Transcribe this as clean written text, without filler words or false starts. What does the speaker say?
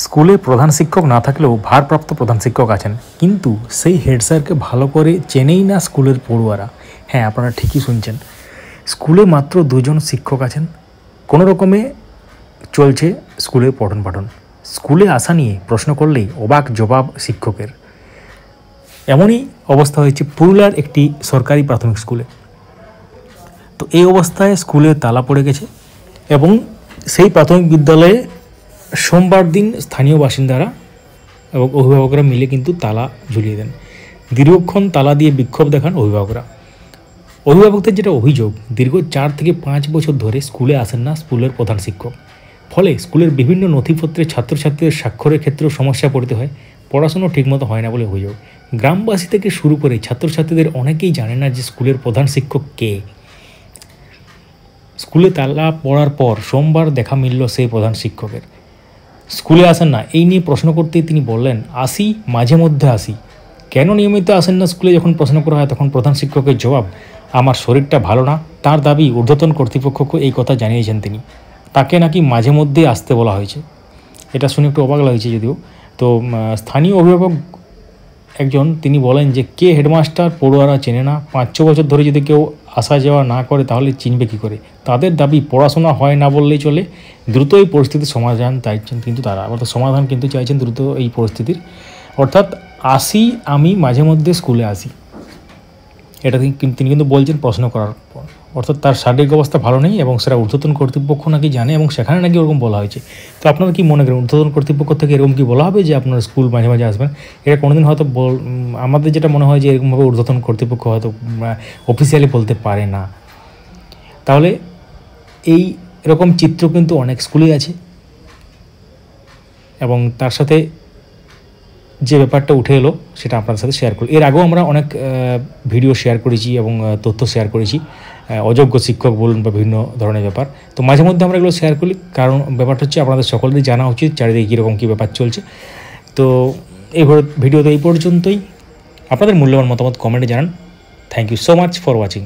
স্কুলে প্রধান শিক্ষক না থাকলেও ভারপ্রাপ্ত প্রধান শিক্ষক আছেন, কিন্তু সেই হেড স্যারকে ভালো করে চেনেই না স্কুলের পড়ুয়ারা। হ্যাঁ, আপনারা ঠিকই শুনছেন, স্কুলে মাত্র দুজন শিক্ষক আছেন। কোনো রকমে চলছে স্কুলের পঠন পাঠন। স্কুলে আসা নিয়ে প্রশ্ন করলেই অবাক জবাব শিক্ষকের। এমনই অবস্থা হয়েছে পুরুলিয়ার একটি সরকারি প্রাথমিক স্কুলে। তো এই অবস্থায় স্কুলে তালা পড়ে গেছে এবং সেই প্রাথমিক বিদ্যালয়ে সোমবার দিন স্থানীয় বাসিন্দারা এবং অভিভাবকরা মিলে কিন্তু তালা ঝুলিয়ে দেন। দীর্ঘক্ষণ তালা দিয়ে বিক্ষোভ দেখান অভিভাবকরা। অভিভাবকদের যেটা অভিযোগ, দীর্ঘ 4 থেকে 5 বছর ধরে স্কুলে আসেন না স্কুলের প্রধান শিক্ষক। ফলে স্কুলের বিভিন্ন নথিপত্রে ছাত্রছাত্রীদের স্বাক্ষরের ক্ষেত্রেও সমস্যা পড়তে হয়, পড়াশুনো ঠিকমতো হয় না বলে অভিযোগ। গ্রামবাসী থেকে শুরু করে ছাত্রছাত্রীদের অনেকেই জানে না যে স্কুলের প্রধান শিক্ষক কে। স্কুলে তালা পড়ার পর সোমবার দেখা মিলল সেই প্রধান শিক্ষকের। স্কুলে আসেন না এই নিয়ে প্রশ্ন করতেই তিনি বললেন, আসি, মাঝে মধ্যে আসি। কেন নিয়মিত আসেন না স্কুলে যখন প্রশ্ন করা হয়, তখন প্রধান শিক্ষকের জবাব, আমার শরীরটা ভালো না। তার দাবি, ঊর্ধ্বতন কর্তৃপক্ষকে এই কথা জানিয়েছেন তিনি। তাকে নাকি মাঝে মধ্যে আসতে বলা হয়েছে। এটা শুনে একটু অবাক লাগছে যদিও। তো স্থানীয় অভিভাবক একজন তিনি বলেন যে কে হেডমাস্টার পড়ুয়ারা চেনে না। 5-6 বছর ধরে যদি কেউ আসা যাওয়া না করে তাহলে চিনবে কী করে। তাদের দাবি, পড়াশোনা হয় না বললেই চলে, দ্রুত এই পরিস্থিতির সমাধান চাইছেন কিন্তু তারা, অর্থাৎ সমাধান কিন্তু চাইছেন দ্রুত এই পরিস্থিতির। অর্থাৎ আসি, আমি মাঝে মধ্যে স্কুলে আসি, এটা তিনি কিন্তু বলছেন প্রশ্ন করার পর। অর্থাৎ তার শারীরিক অবস্থা ভালো নেই এবং সেটা ঊর্ধ্বতন কর্তৃপক্ষ নাকি জানে এবং সেখানে নাকি ওরকম বলা হয়েছে। তো আপনারা কি মনে করেন, ঊর্ধ্বতন কর্তৃপক্ষ থেকে এরকম কি বলা হবে যে আপনার স্কুল মাঝে মাঝে আসবেন? এটা কোনোদিন হয়তো আমাদের যেটা মনে হয় যে এরকমভাবে ঊর্ধ্বতন কর্তৃপক্ষ হয়তো অফিসিয়ালি বলতে পারে না। তাহলে এই এরকম চিত্র কিন্তু অনেক স্কুলেই আছে এবং তার সাথে যে ব্যাপারটা উঠে এলো সেটা আপনাদের সাথে শেয়ার করি। এর আগেও আমরা অনেক ভিডিও শেয়ার করেছি এবং তথ্য শেয়ার করেছি, অযোগ্য শিক্ষক বলুন বা বিভিন্ন ধরনের ব্যাপার। তো মাঝে মধ্যে আমরা এগুলো শেয়ার করি, কারণ ব্যাপারটা হচ্ছে আপনাদের সকলেরই জানা উচিত চারিদিকে কীরকম কী ব্যাপার চলছে। তো এই ভিডিওতে এই পর্যন্তই। আপনাদের মূল্যবান মতামত কমেন্টে জানান। Thank you so much for watching.